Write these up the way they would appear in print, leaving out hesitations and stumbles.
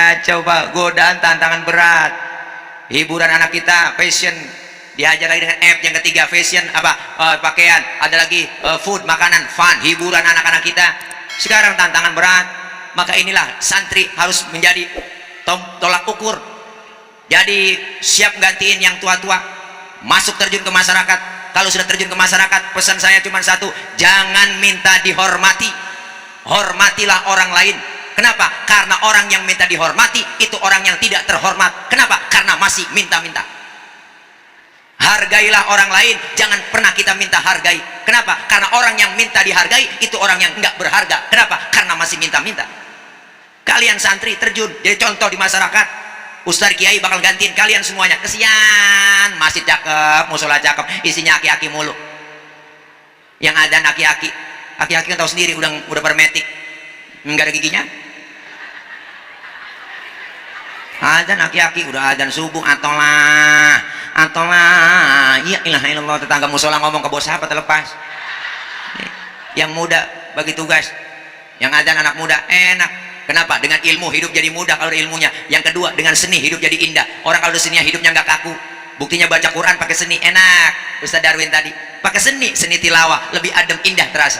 kacau Pak, godaan tantangan berat. Hiburan anak kita fashion, diajar lagi dengan F yang ketiga fashion apa, pakaian, ada lagi food, makanan, fun, hiburan anak-anak kita. Sekarang tantangan berat. Maka inilah santri harus menjadi tolak ukur. Jadi siap gantiin yang tua-tua, masuk terjun ke masyarakat. Kalau sudah terjun ke masyarakat, pesan saya cuma satu, jangan minta dihormati, hormatilah orang lain. Kenapa? Karena orang yang minta dihormati itu orang yang tidak terhormat. Kenapa? Karena masih minta-minta. Hargailah orang lain, jangan pernah kita minta hargai. Kenapa? Karena orang yang minta dihargai itu orang yang enggak berharga. Kenapa? Karena masih minta-minta. Kalian santri terjun jadi contoh di masyarakat. Ustaz Kiai bakal gantiin kalian semuanya. Kesian, masjid cakep, musola cakep, isinya aki-aki mulu. Yang ada aki-aki. Aki-aki kan tahu sendiri udah bermetik. Enggak ada giginya. Adzan aki-aki udah adzan subuh atolah ya ilaha illallah. Tetangga musola ngomong ke bos apa terlepas. Yang muda bagi tugas, yang adzan anak muda enak. Kenapa? Dengan ilmu hidup jadi mudah kalau ada ilmunya. Yang kedua, dengan seni hidup jadi indah. Orang kalau ada seninya hidupnya nggak kaku. Buktinya baca Quran pakai seni enak. Ustaz Darwin tadi pakai seni tilawah lebih adem indah terasa.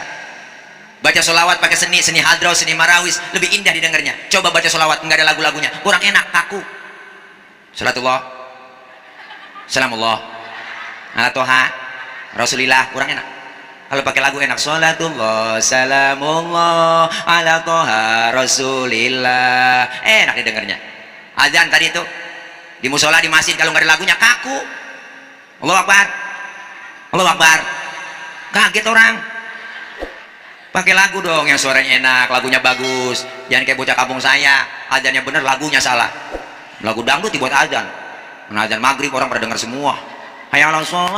Baca solawat pakai seni hadrah, seni marawis lebih indah didengarnya. Coba baca solawat nggak ada lagu-lagunya, kurang enak, kaku. Salatullah, salamullah, ala toha, rasulillah, kurang enak. Kalau pakai lagu enak, salatullah, salamullah, ala toha, rasulillah, enak didengarnya. Azan tadi itu di musola, di masjid, kalau nggak ada lagunya kaku. Allahu Akbar, Allahu Akbar, kaget orang. Pakai lagu dong yang suaranya enak, lagunya bagus. Jangan kayak bocah kampung saya, azannya bener, lagunya salah. Lagu dangdut dibuat azan. Nah, azan maghrib orang pada dengar semua. Hayya 'alas shalah,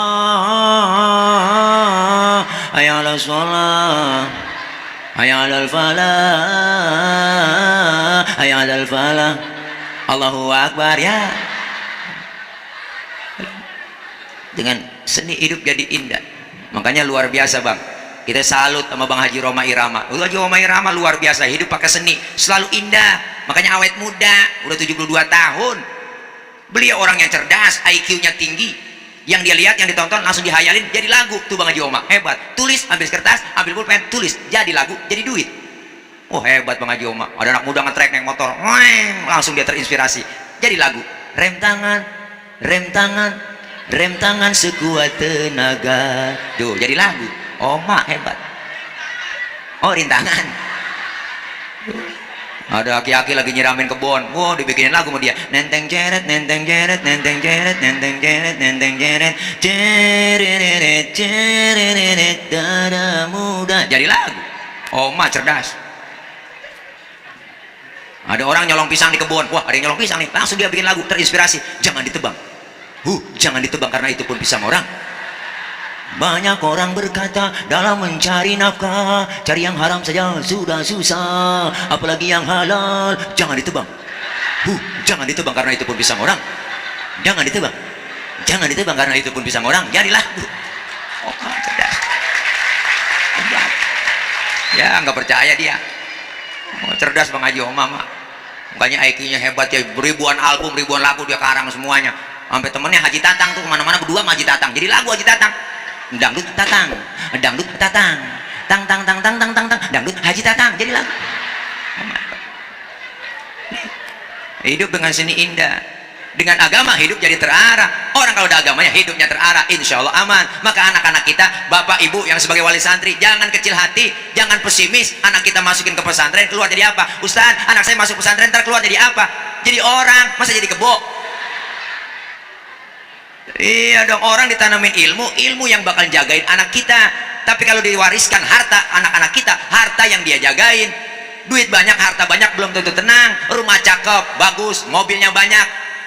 hayya 'alas shalah, hayya 'alal falah, hayya 'alal falah. Allahu Akbar ya. Dengan seni hidup jadi indah. Makanya luar biasa Bang. Kita salut sama Bang Haji Roma Irama. Haji Roma Irama luar biasa, hidup pakai seni, selalu indah. Makanya awet muda, udah 72 tahun. Beliau orang yang cerdas, IQ-nya tinggi. Yang dia lihat, yang ditonton langsung dihayalin jadi lagu. Tuh Bang Haji Roma, hebat. Tulis, ambil kertas, ambil pulpen, tulis, jadi lagu, jadi duit. Oh hebat Bang Haji Roma. Ada anak muda ngetrek naik motor, langsung dia terinspirasi, jadi lagu. Rem tangan, rem tangan, rem tangan sekuat tenaga. Duh, jadi lagu. Oma hebat. Oh rintangan. Ada aki-aki lagi nyiramin kebun. Wow, dibikinin lagu sama dia. Nenteng jeret, nenteng jeret, nenteng jeret, nenteng jeret, nenteng jeret, jeret, jeret, dada muda. Jadi lagu. Oma cerdas. Ada orang nyolong pisang di kebun. Wah, ada yang nyolong pisang nih. Langsung dia bikin lagu, terinspirasi. Jangan ditebang. Jangan ditebang karena itu pun pisang orang. Banyak orang berkata dalam mencari nafkah, cari yang haram saja sudah susah, apalagi yang halal. Jangan ditebang. Jangan ditebang karena itu pun pisang orang. Jangan ditebang. Jangan ditebang karena itu pun pisang orang. Jadilah. Oh, cerdas. Ya, nggak percaya dia. Oh, cerdas Bang Haji Omama. Makanya IQ-nya hebat ya, ribuan album, ribuan lagu dia karang semuanya. Sampai temennya Haji Tatang tuh kemana-mana berdua sama Haji Tatang. Jadi lagu Haji Tatang. Dangdut Tatang, dangdut Tatang, tang tang tang tang tang tang tang, dangdut Haji Tatang, jadi lagu. Hidup dengan seni indah, dengan agama hidup jadi terarah. Orang kalau ada agamanya hidupnya terarah, insya Allah aman. Maka anak-anak kita, bapak ibu yang sebagai wali santri, jangan kecil hati, jangan pesimis. Anak kita masukin ke pesantren keluar jadi apa? Ustaz, anak saya masuk pesantren ntar keluar jadi apa? Jadi orang, masa jadi kebo? Iya dong, orang ditanamin ilmu yang bakal jagain anak kita. Tapi kalau diwariskan harta anak-anak kita, harta yang dia jagain. Duit banyak, harta banyak, belum tentu tenang. Rumah cakep, bagus, mobilnya banyak,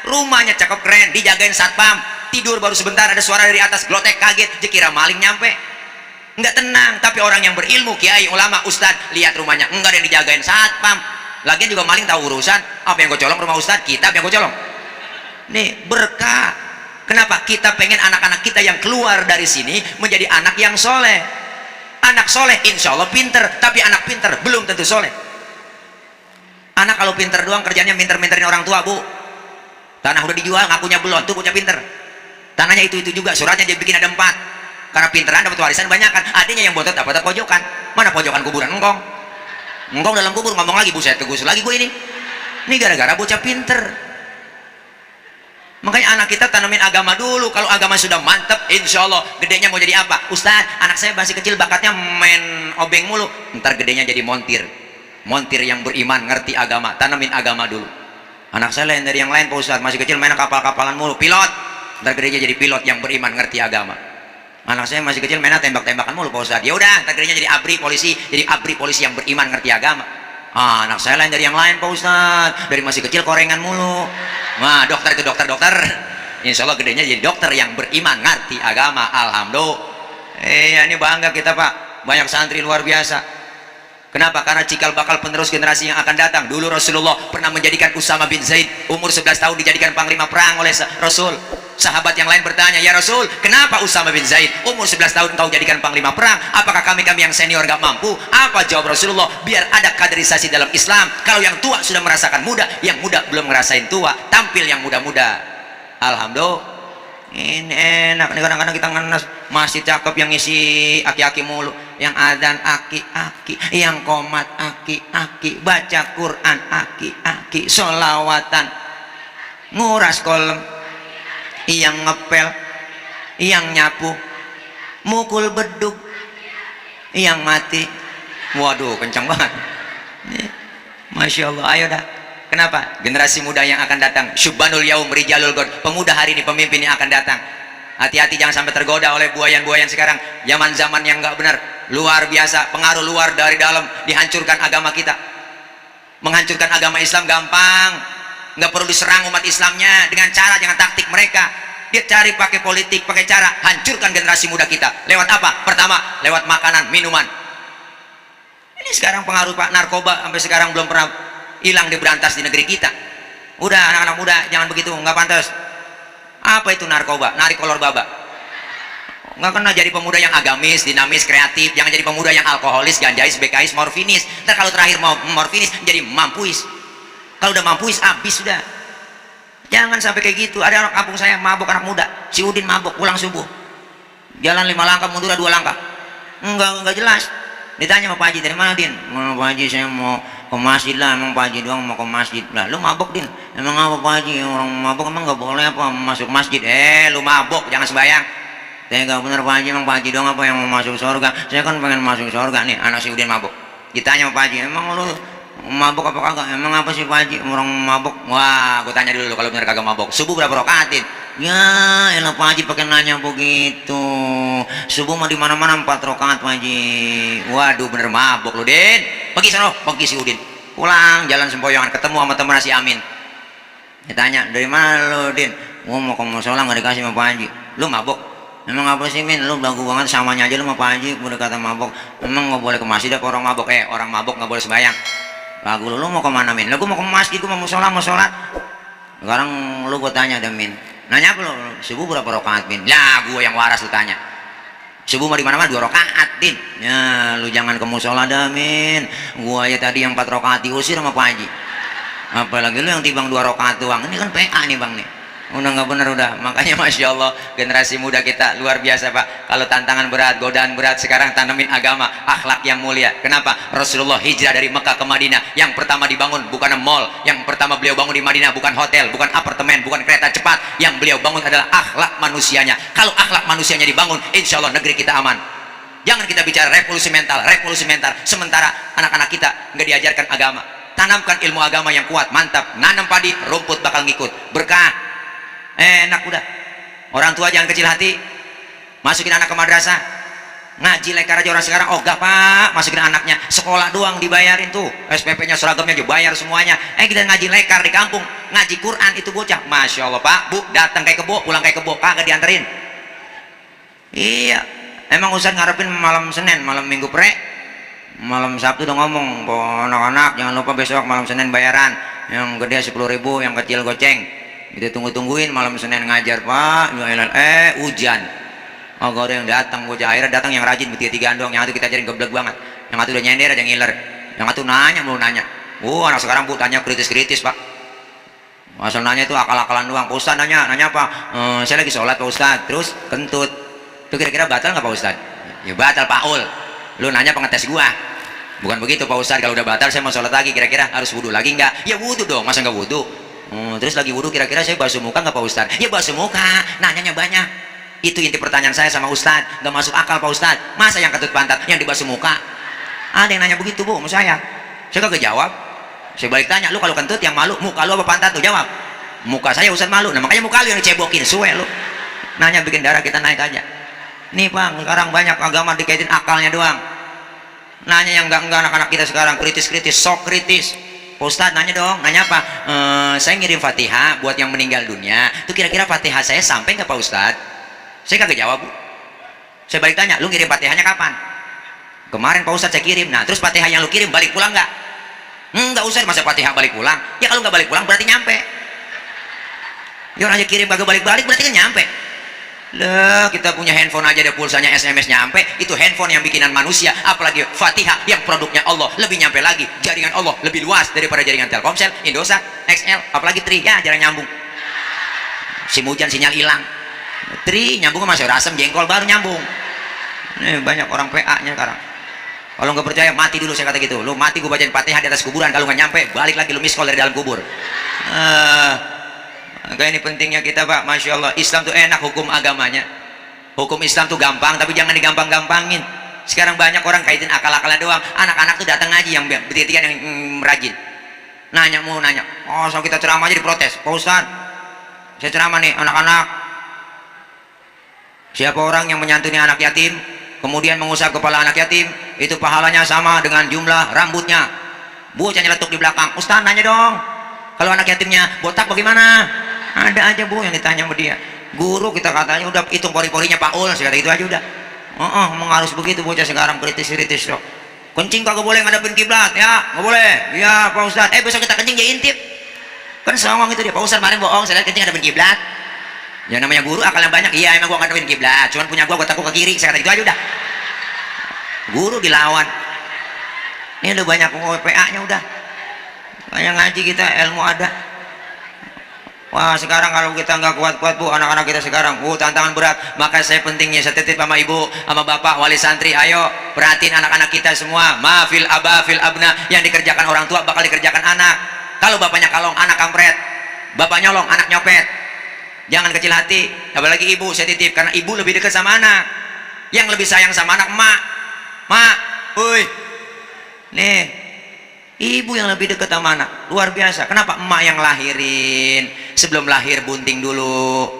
rumahnya cakep keren, dijagain satpam. Tidur baru sebentar ada suara dari atas, glotek kaget, dikira maling nyampe. Nggak tenang. Tapi orang yang berilmu, kiai, ulama, ustad, lihat rumahnya enggak ada yang dijagain satpam. Lagian juga maling tahu urusan. Apa yang gue colong rumah ustad, kitab yang gue colong. Nih berkah. Kenapa? Kita pengen anak-anak kita yang keluar dari sini menjadi anak yang soleh. Anak soleh insya Allah pinter, tapi anak pinter belum tentu soleh. Anak kalau pinter doang kerjanya minter-minterin orang tua, Bu. Tanah udah dijual ngakunya belum, tuh bocah pinter. Tanahnya itu juga, suratnya dia bikin ada 4. Karena pinteran dapat warisan banyak kan. Adanya yang botot dapat pojokan. Mana pojokan kuburan engkong? Engkong dalam kubur ngomong lagi, buset tegus lagi gue ini. Ini gara-gara bocah pinter. Makanya anak kita tanamin agama dulu. Kalau agama sudah mantep, insya Allah gedenya mau jadi apa? Ustaz, anak saya masih kecil bakatnya main obeng mulu. Ntar gedenya jadi montir. Montir yang beriman, ngerti agama. Tanamin agama dulu. Anak saya lain dari yang lain Pak Ustaz, masih kecil main kapal-kapalan mulu. Pilot. Ntar gedenya jadi pilot yang beriman, ngerti agama. Anak saya masih kecil mainnya tembak-tembakan mulu Pak Ustaz. Ya udah, ntar gedenya jadi abri polisi. Jadi abri polisi yang beriman, ngerti agama. Anak saya lain dari yang lain Pak Ustaz, dari masih kecil korengan mulu. Nah, dokter itu dokter insya Allah gedenya jadi dokter yang beriman, ngerti agama. Alhamdulillah. Ini bangga kita Pak, banyak santri luar biasa. Kenapa? Karena cikal bakal penerus generasi yang akan datang. Dulu Rasulullah pernah menjadikan Usama bin Zaid umur 11 tahun dijadikan panglima perang oleh Rasul. Sahabat yang lain bertanya, ya Rasul, kenapa Usama bin Zaid umur 11 tahun kau jadikan panglima perang? Apakah kami yang senior gak mampu? Apa jawab Rasulullah? Biar ada kaderisasi dalam Islam. Kalau yang tua sudah merasakan muda, yang muda belum ngerasain tua, tampil yang muda-muda. Alhamdulillah. Ini enak nih, kadang-kadang kita ngenes masih cakep yang ngisi aki-aki mulu, yang adzan aki-aki, yang qomat aki-aki, baca Quran aki-aki, sholawatan, nguras kolom, yang ngepel, yang nyapu, mukul beduk, yang mati. Waduh, kencang banget. Masya Allah. Ayo dah. Kenapa? Generasi muda yang akan datang, syubbanul yaum rijalul god, pemuda hari ini pemimpin yang akan datang. Hati-hati jangan sampai tergoda oleh buayan-buayan sekarang. Zaman-zaman yang nggak benar, luar biasa, pengaruh luar dari dalam dihancurkan agama kita. Menghancurkan agama Islam gampang, nggak perlu diserang umat Islamnya dengan cara, dengan taktik mereka. Dia cari pakai politik, pakai cara hancurkan generasi muda kita. Lewat apa? Pertama, lewat makanan, minuman. Ini sekarang pengaruh Pak narkoba sampai sekarang belum pernah hilang, diberantas di negeri kita. Udah anak-anak muda jangan begitu, nggak pantas. Apa itu narkoba? Narik kolor baba. Nggak kena jadi pemuda yang agamis, dinamis, kreatif. Jangan jadi pemuda yang alkoholis, ganjais, bekais, morfinis. Ntar kalau terakhir mau morfinis jadi mampuis. Kalau udah mampuis habis sudah. Jangan sampai kayak gitu. Ada anak kampung saya mabuk, anak muda, si Udin mabuk pulang subuh, jalan 5 langkah mundur 2 langkah. Enggak jelas. Ditanya sama Pak Haji, dari mana Din? Pak Haji saya mau ke masjid lah. Emang Pak Haji doang mau ke masjid lah. Lu mabok Din? Emang apa Pak Haji? Orang mabok emang gak boleh apa masuk masjid? Lu mabok jangan sembahyang. Saya gak bener Pak Haji, emang Pak Haji doang apa yang mau masuk surga? Saya kan pengen masuk surga nih. Anak si Udin mabok. Ditanya sama Pak Haji, emang lu mabok apa kagak? Emang apa sih Pak Haji? Orang mabok. Wah, gue tanya dulu kalau bener kagak mabok. Subuh berapa rakaat Din? Ya elah Pak Haji pakai nanya begitu. Subuh mah di mana-mana 4 rakaat Pak Haji. Waduh bener mabok lu Din. Pergi sana, pergi si Udin. Pulang jalan sempoyongan ketemu sama temen si Amin. Ditanya, dari mana lu Din? Gua mau ke musola nggak dikasih sama Pak Haji. Lu mabok? Emang apa sih Min? Lu belagu banget, samanya aja lu sama Pak Haji. Udah kata mabok. Emang nggak boleh ke masjid apa orang mabok? Orang mabok nggak boleh sembahyang. Lagu lu mau kemana Min? Lu gua mau ke masjid, gua mau musola, mau sholat. Sekarang lu gua tanya deh Min. Nanya apa lu? Subuh berapa rakaat Min? Lah gua yang waras lu tanya. Subuh mah di mana-mana 2 rakaat Din. Ya lu jangan ke musola dah Min. Gua ya tadi yang 4 rakaat diusir sama Pak Haji. Apalagi lu yang tibang 2 rakaat doang. Ini kan PA nih Bang nih. Udah nggak bener udah. Makanya Masya Allah generasi muda kita luar biasa Pak. Kalau tantangan berat, godaan berat, sekarang tanamin agama, akhlak yang mulia. Kenapa? Rasulullah hijrah dari Mekah ke Madinah. Yang pertama dibangun bukan mall. Yang pertama beliau bangun di Madinah bukan hotel, bukan apartemen, bukan kereta cepat. Yang beliau bangun adalah akhlak manusianya. Kalau akhlak manusianya dibangun, insya Allah negeri kita aman. Jangan kita bicara revolusi mental, sementara anak-anak kita nggak diajarkan agama. Tanamkan ilmu agama yang kuat, mantap. Nanam padi, rumput bakal ngikut. Berkah. Enak udah. Orang tua jangan kecil hati. Masukin anak ke madrasah. Ngaji lekar aja orang sekarang. Oh gak Pak, masukin anaknya sekolah doang dibayarin tuh. SPP-nya, seragamnya aja bayar semuanya. Kita ngaji lekar di kampung, ngaji Quran itu bocah. Masya Allah Pak, Bu datang kayak kebo, pulang kayak kebo, kagak dianterin. Iya. Emang Ustaz ngarepin malam Senin, malam Minggu malam Sabtu udah ngomong, anak-anak jangan lupa besok malam Senin bayaran. Yang gede 10.000, yang kecil goceng. Kita tungguin malam Senin ngajar Pak. Hujan. Oh gak ada yang datang, bocah akhirnya datang yang rajin bertiga-tigaan doang. Yang itu kita ajarin geblek banget. Yang itu udah nyender, ada yang ngiler. Yang itu nanya. Anak sekarang Bu tanya kritis-kritis Pak. Asal nanya itu akal-akalan doang. Pak Ustadz nanya apa? Saya lagi sholat Pak Ustadz, terus kentut. Itu kira-kira batal nggak Pak Ustadz? Ya batal Pak Ul. Lu nanya pengetes gua. Bukan begitu Pak Ustadz, kalau udah batal saya mau sholat lagi, kira-kira harus wudhu lagi nggak? Ya wudhu dong, masa nggak wudhu? Terus lagi wudhu kira-kira saya basuh muka nggak Pak Ustadz? Ya basuh muka, nanyanya banyak. Itu inti pertanyaan saya sama Ustadz. Nggak masuk akal Pak Ustadz, masa yang kentut pantat yang dibasuh muka? Ada yang nanya begitu Bu sama saya kagak jawab. Saya balik tanya, lu kalau kentut yang malu muka lu apa pantat tuh? Jawab, muka saya Ustadz malu. Nah makanya muka lu yang dicebokin, suwe lu. Nanya bikin darah kita naik aja. Nih Bang, sekarang banyak agama dikaitin akalnya doang. Nanya yang enggak anak-anak kita sekarang kritis-kritis, sok kritis. Pak Ustadz nanya dong, nanya apa? Saya ngirim Fatihah buat yang meninggal dunia. Itu kira-kira Fatihah saya sampai nggak Pak Ustadz? Saya kagak jawab Bu. Saya balik tanya, lu ngirim Fatihahnya kapan? Kemarin Pak Ustadz saya kirim. Nah terus Fatihah yang lu kirim balik pulang nggak? Enggak usah, masa Fatihah balik pulang? Ya kalau nggak balik pulang berarti nyampe. Ya orang aja kirim kagak balik-balik berarti kan nyampe. Lah kita punya handphone aja ada pulsanya SMS nyampe. Itu handphone yang bikinan manusia, apalagi Fatihah yang produknya Allah, lebih nyampe lagi. Jaringan Allah lebih luas daripada jaringan Telkomsel, Indosat, XL, apalagi Tri. Ya jarang nyambung. SIM hujan sinyal hilang. Tri nyambung sama sayur asem jengkol baru nyambung. Nih banyak orang PA nya sekarang. Kalau nggak percaya mati dulu, saya kata gitu. Lu mati gue bacain Fatihah di atas kuburan, kalau nggak nyampe balik lagi lu miss call dari dalam kubur. Kayak ini pentingnya kita Pak. Masya Allah, Islam tuh enak hukum agamanya. Hukum Islam tuh gampang, tapi jangan digampang-gampangin. Sekarang banyak orang kaitin akal-akalan doang. Anak-anak tuh datang ngaji yang bertiga yang rajin. Nanya, so kita ceramah aja diprotes. Pak Ustadz, saya ceramah nih, anak-anak, siapa orang yang menyantuni anak yatim kemudian mengusap kepala anak yatim, itu pahalanya sama dengan jumlah rambutnya. Bocahnya letuk di belakang. Ustaz nanya dong, kalau anak yatimnya botak bagaimana? Ada aja Bu yang ditanya sama dia. Guru kita katanya udah hitung pori-porinya Pak Ul, saya kata itu aja udah. Harus begitu bocah sekarang, kritis-kritis dong. Kencing kagak boleh ngadepin kiblat ya, nggak boleh. Iya Pak Ustaz. Besok kita kencing dia intip. Kan songong itu dia. Pak Ustaz kemarin bohong, saya lihat kencing ngadepin kiblat. Ya namanya guru akalnya banyak. Iya emang gua ngadepin kiblat, cuman punya gua takut ke kiri, saya kata itu aja udah. Guru dilawan. Ini udah banyak PA nya udah. Kayak ngaji kita ilmu ada. Wah sekarang kalau kita nggak kuat-kuat Bu, anak-anak kita sekarang tantangan berat. Maka saya pentingnya saya titip sama ibu sama bapak wali santri, ayo perhatiin anak-anak kita semua. Maafil aba fil abna, yang dikerjakan orang tua bakal dikerjakan anak. Kalau bapaknya kalong anak kampret, bapak nyolong anak nyopet. Jangan kecil hati, apalagi ibu saya titip, karena ibu lebih dekat sama anak. Yang lebih sayang sama anak emak. Mak, nih ibu yang lebih dekat sama anak, luar biasa. Kenapa? Emak yang lahirin, sebelum lahir bunting dulu,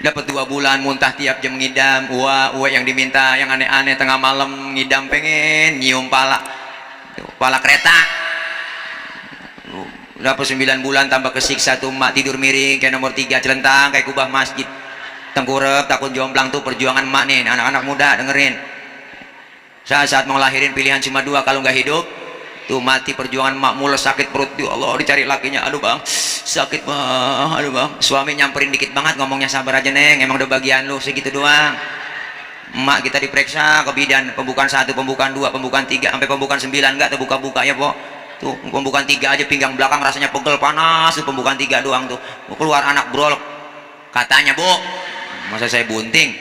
dapat 2 bulan muntah tiap jam ngidam, uwe yang diminta yang aneh-aneh, tengah malam ngidam pengen nyium pala kereta. Dapat 9 bulan tambah kesiksa tuh emak, tidur miring kayak nomor 3 celentang kayak kubah masjid, tengkurep takut jomplang. Tuh perjuangan emak nih, anak-anak muda dengerin. Saat mau lahirin pilihan cuma 2, kalau nggak hidup tuh mati. Perjuangan emak, mules sakit perut, ya Allah dicari lakinya, aduh bang sakit bang, aduh bang. Suami nyamperin dikit banget, ngomongnya sabar aja neng, emang udah bagian lu segitu doang. Emak kita diperiksa ke bidan, pembukaan 1, pembukaan 2, pembukaan 3, sampai pembukaan 9 nggak terbuka-buka ya po. Tuh pembukaan 3 aja pinggang belakang rasanya pegel panas, tuh pembukaan 3 doang tuh keluar anak brol. Katanya Bu, masa saya bunting,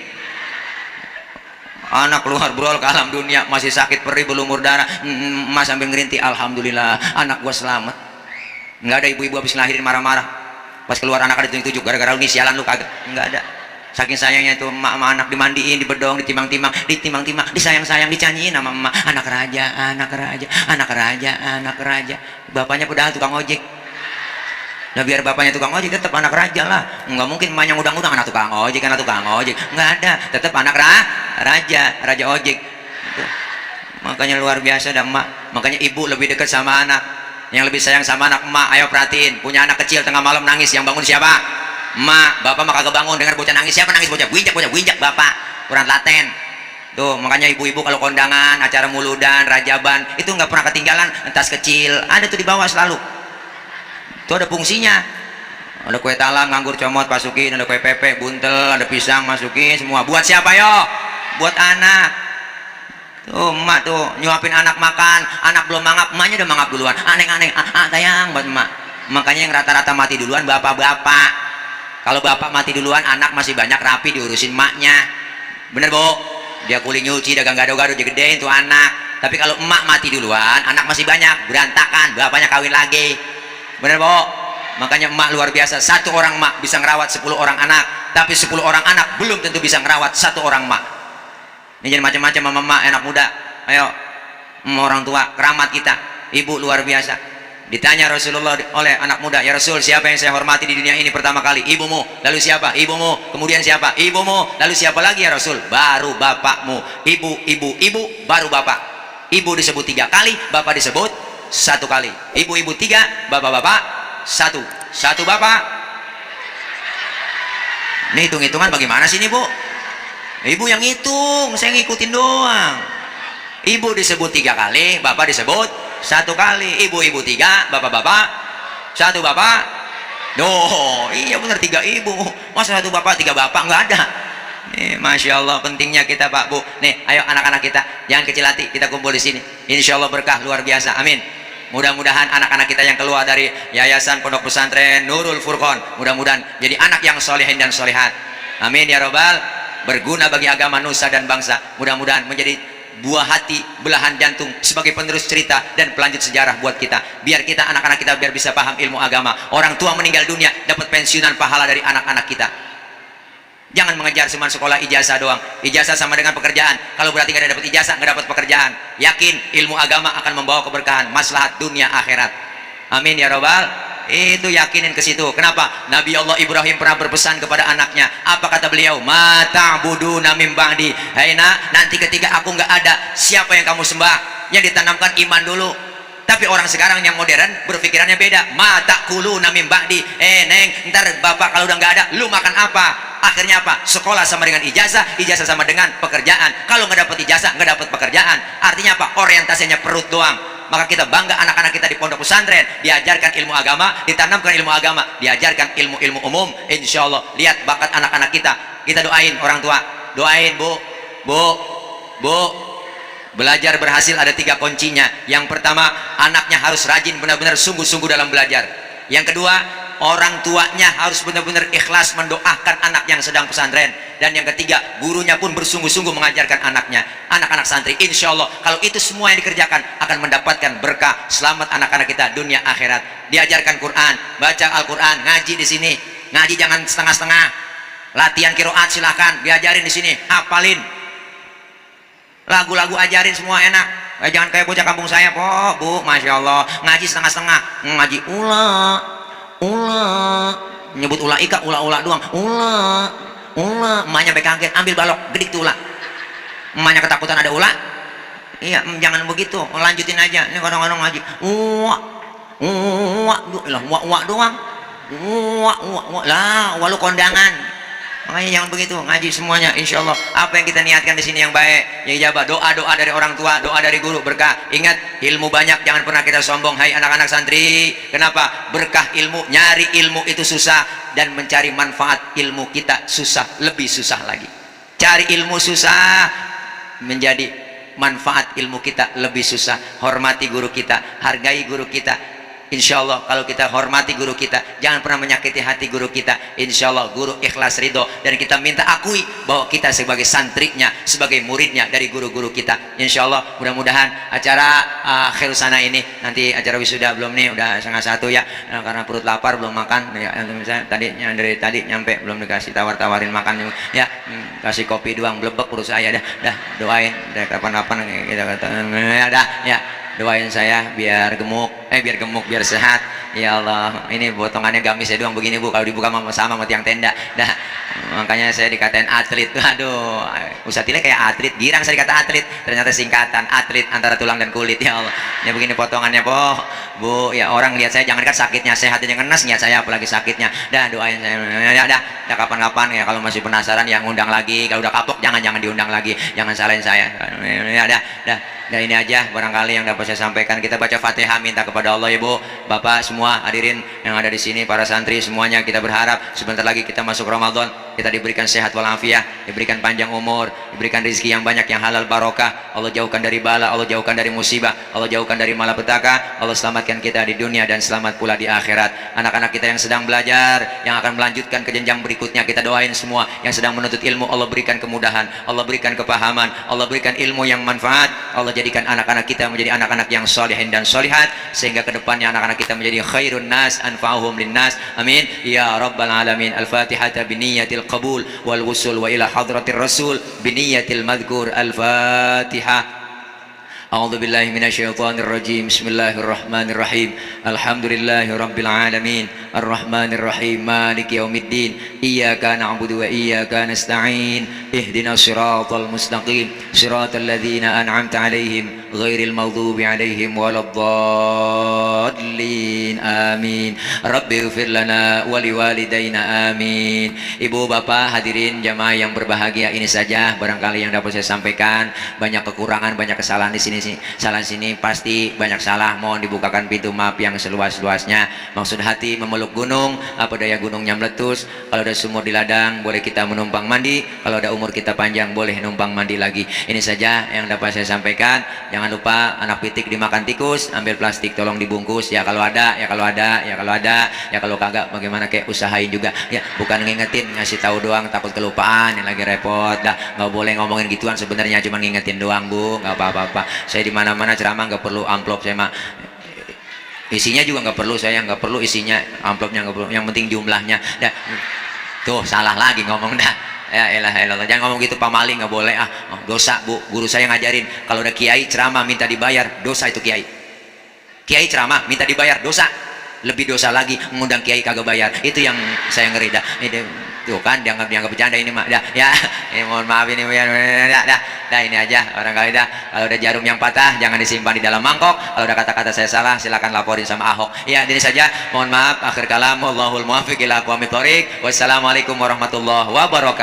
anak keluar brol ke alam dunia masih sakit perih berlumur darah. Mas sambil ngerinti, alhamdulillah anak gua selamat. Nggak ada ibu-ibu habis ngelahirin marah-marah pas keluar anak ada ditunjuk gara-gara lu nih sialan lu kagak. Nggak ada. Saking sayangnya tuh emak sama anak, dimandiin, dibedong, ditimang-timang, disayang-sayang, dicanyiin sama emak. Anak raja, anak raja, anak raja, anak raja. Bapaknya padahal tukang ojek. Nah biar bapaknya tukang ojek tetap anak raja lah. Nggak mungkin emaknya ngudang-ngudang anak tukang ojek, anak tukang ojek. Nggak ada, tetap anak raja ojek. Tuh. Makanya luar biasa dah emak. Makanya ibu lebih dekat sama anak, yang lebih sayang sama anak emak. Ayo perhatiin, punya anak kecil tengah malam nangis, yang bangun siapa? Emak. Bapak mah kagak bangun, dengar bocah nangis, siapa nangis? Bocah winjak bapak, kurang laten. Tuh makanya ibu-ibu kalau kondangan, acara muludan, rajaban, itu nggak pernah ketinggalan tas kecil, ada tuh di bawah selalu. Itu ada fungsinya. Ada kue talam, nganggur comot masukin, ada kue pepe, buntel, ada pisang masukin semua. Buat siapa yo? Buat anak. Tuh emak tuh nyuapin anak makan, anak belum mangap, emaknya udah mangap duluan. Aneh-aneh, tayang buat emak. Makanya yang rata-rata mati duluan bapak-bapak. Kalau bapak mati duluan, anak masih banyak rapi diurusin emaknya. Bener bu? Dia kuling nyuci, dagang gado-gado, dia gedein tuh anak. Tapi kalau emak mati duluan, anak masih banyak, berantakan, bapaknya kawin lagi. Bener bu? Makanya emak luar biasa. Satu orang emak bisa ngerawat 10 orang anak, tapi 10 orang anak belum tentu bisa ngerawat satu orang emak. Ini jadi macam-macam sama emak, enak muda. Ayo, orang tua, keramat kita, ibu luar biasa. Ditanya Rasulullah oleh anak muda, ya Rasul, siapa yang saya hormati di dunia ini pertama kali? Ibumu. Lalu siapa? Ibumu. Kemudian siapa? Ibumu. Lalu siapa lagi ya Rasul? Baru bapakmu. Ibu, baru bapak. Ibu disebut 3 kali, bapak disebut 1 kali. Ibu 3, bapak 1. 1 bapak. Ini hitung-hitungan bagaimana sih ini bu? Ibu yang hitung, saya ngikutin doang. Ibu disebut 3 kali, bapak disebut 1 kali. Ibu 3, bapak 1 bapak. Doh, iya benar 3 ibu. Masa 1 bapak 3 bapak nggak ada. Masya Allah pentingnya kita pak bu. Nih, ayo anak-anak kita jangan kecil hati, kita kumpul di sini. Insya Allah berkah luar biasa. Amin. Mudah-mudahan anak-anak kita yang keluar dari Yayasan Pondok Pesantren Nurul Furqon, mudah-mudahan jadi anak yang solehin dan solehat. Amin ya robbal. Berguna bagi agama nusa dan bangsa, mudah-mudahan menjadi buah hati, belahan jantung sebagai penerus cerita dan pelanjut sejarah buat kita, biar kita anak-anak kita biar bisa paham ilmu agama. Orang tua meninggal dunia dapat pensiunan pahala dari anak-anak kita. Jangan mengejar cuma sekolah ijazah doang. Ijazah sama dengan pekerjaan. Kalau berarti nggak dapat ijazah, nggak dapat pekerjaan. Yakin ilmu agama akan membawa keberkahan, maslahat dunia akhirat. Amin ya robbal. Itu yakinin ke situ. Kenapa? Nabi Allah Ibrahim pernah berpesan kepada anaknya. Apa kata beliau? Mata buduna mim ba'di. Hai nak, nanti ketika aku nggak ada, siapa yang kamu sembah? Yang ditanamkan iman dulu. Tapi orang sekarang yang modern berpikirannya beda. Mata kuluna mim ba'di. Neng, ntar bapak kalau udah nggak ada, lu makan apa? Akhirnya apa? Sekolah sama dengan ijazah, ijazah sama dengan pekerjaan. Kalau nggak dapat ijazah, nggak dapat pekerjaan. Artinya apa? Orientasinya perut doang. Maka kita bangga anak-anak kita di pondok pesantren diajarkan ilmu agama, ditanamkan ilmu agama, diajarkan ilmu-ilmu umum. Insya Allah lihat bakat anak-anak kita. Kita doain orang tua, doain bu, belajar berhasil ada 3 kuncinya. Yang pertama, anaknya harus rajin, benar-benar sungguh-sungguh dalam belajar. Yang kedua, orang tuanya harus benar-benar ikhlas mendoakan anak yang sedang pesantren. Dan yang ketiga, gurunya pun bersungguh-sungguh mengajarkan anaknya, anak-anak santri. Insya Allah kalau itu semua yang dikerjakan akan mendapatkan berkah, selamat anak-anak kita dunia akhirat. Diajarkan Quran, baca Al-Quran, ngaji di sini. Ngaji jangan setengah-setengah. Latihan kiroat silahkan diajarin di sini, hafalin. Lagu-lagu ajarin semua enak. Jangan kayak bocah kampung saya po bu, masya Allah ngaji setengah-setengah. Ngaji ula nyebut ula ika, ula doang. Ula, emaknya sampai kaget, ambil balok, gedik tuh ula. Emaknya ketakutan ada ula. Iya, jangan begitu, lanjutin aja. Ini kadang-kadang ngaji. Wak doang. Wak lah, walu kondangan. Makanya jangan begitu, ngaji semuanya. Insya Allah apa yang kita niatkan di sini yang baik, yang ijabah, doa dari orang tua, doa dari guru, berkah. Ingat, ilmu banyak, jangan pernah kita sombong. Hai anak-anak santri, kenapa? Berkah ilmu, nyari ilmu itu susah, dan mencari manfaat ilmu kita susah, lebih susah lagi. Cari ilmu susah, menjadi manfaat ilmu kita lebih susah. Hormati guru kita, hargai guru kita. Insya Allah kalau kita hormati guru kita, jangan pernah menyakiti hati guru kita. Insya Allah guru ikhlas ridho, dan kita minta akui bahwa kita sebagai santrinya, sebagai muridnya dari guru-guru kita. Insya Allah mudah-mudahan acara akhir sana ini, nanti acara wisuda belum nih, udah 12:30 ya, karena perut lapar belum makan ya. Misalnya dari tadi nyampe belum dikasih tawar-tawarin makan ya, kasih kopi doang blebek perut saya. Dah doain deh, kapan-kapan kita kata ya, doain saya biar gemuk, biar sehat. Ya Allah, ini potongannya gamisnya doang begini bu, kalau dibuka sama tiang tenda. Dah, makanya saya dikatain atlet. Aduh, Ustaz Tile kayak atlet, girang saya dikata atlet, ternyata singkatan atlet antara tulang dan kulit. Ya Allah, ya begini potongannya po bu. Ya orang lihat saya, jangankan sakitnya, sehat aja ngenes, niat saya apalagi sakitnya. Dah doain saya. Dah kapan-kapan ya, kalau masih penasaran yang ngundang lagi. Kalau udah kapok jangan diundang lagi, jangan salahin saya. Ya dah ini aja barangkali yang dapat saya sampaikan. Kita baca Fatihah, minta kepada Allah. Ibu, Bapak semua hadirin yang ada di sini, para santri semuanya, kita berharap sebentar lagi kita masuk Ramadan. kita diberikan sehat walafiat, diberikan panjang umur, diberikan rezeki yang banyak, yang halal barokah. Allah jauhkan dari bala, Allah jauhkan dari musibah, Allah jauhkan dari malapetaka. Allah selamatkan kita di dunia dan selamat pula di akhirat. Anak-anak kita yang sedang belajar, yang akan melanjutkan ke jenjang berikutnya, kita doain semua. Yang sedang menuntut ilmu, Allah berikan kemudahan, Allah berikan kepahaman, Allah berikan ilmu yang manfaat. Allah jadikan anak-anak kita menjadi anak-anak yang salihin dan solihat, sehingga kedepannya anak-anak kita menjadi khairun nas anfa'uhum linnas. Amin ya rabbal alamin. Al-Fatihah biniyatil qabul wal wusul wa ila hadratir rasul biniyatil madhkur. Al-Fatihah. A'udzu billahi minasyaitonir rajim. Bismillahirrahmanirrahim. Alhamdulillahi rabbil alamin. Arrahmanir rahim. Maliki yaumiddin. Iyyaka na'budu wa iyyaka nasta'in. Ihdinas siratal mustaqim. Siratal ladzina an'amta 'alaihim ghairil maghdubi 'alaihim waladdallin. Amin. Rabbighfir lana wa liwalidayna. Amin. Ibu bapak hadirin jamaah yang berbahagia, ini saja barangkali yang dapat saya sampaikan. Banyak kekurangan, banyak kesalahan di sini, salah sini pasti banyak salah, mohon dibukakan pintu maaf yang seluas-luasnya. Maksud hati memeluk gunung, apa daya gunungnya meletus. Kalau ada sumur di ladang boleh kita menumpang mandi, kalau ada umur kita panjang boleh numpang mandi lagi. Ini saja yang dapat saya sampaikan. Jangan lupa anak pitik dimakan tikus, ambil plastik tolong dibungkus ya, kalau ada ya, kalau ada ya, kalau ada ya, kalau kagak bagaimana, kayak usahain juga ya, bukan ngingetin, ngasih tahu doang, takut kelupaan yang lagi repot. Dah nggak boleh ngomongin gituan, sebenarnya cuma ngingetin doang bu, nggak apa-apa. Saya di mana-mana ceramah nggak perlu amplop, saya mah isinya juga nggak perlu, saya nggak perlu isinya, amplopnya nggak perlu, yang penting jumlahnya. Dah tuh salah lagi ngomong dah. Ya elah, jangan ngomong gitu pamali, nggak boleh. Dosa bu, guru saya ngajarin kalau ada kiai ceramah minta dibayar, dosa itu kiai. Kiai ceramah minta dibayar, dosa. Lebih dosa lagi mengundang kiai kagak bayar, itu yang saya ngeri dah. Tuh kan dianggap bercanda ini mah dah ya. Mohon maaf ini ya, dah ini aja barangkali dah. Kalau ada jarum yang patah jangan disimpan di dalam mangkok. Kalau ada kata-kata saya salah silakan laporin sama Ahok ya. Ini saja, mohon maaf, akhir kalam, wallahul muwaffiq ila aqwamit thoriq. Wassalamualaikum warahmatullahi wabarakatuh.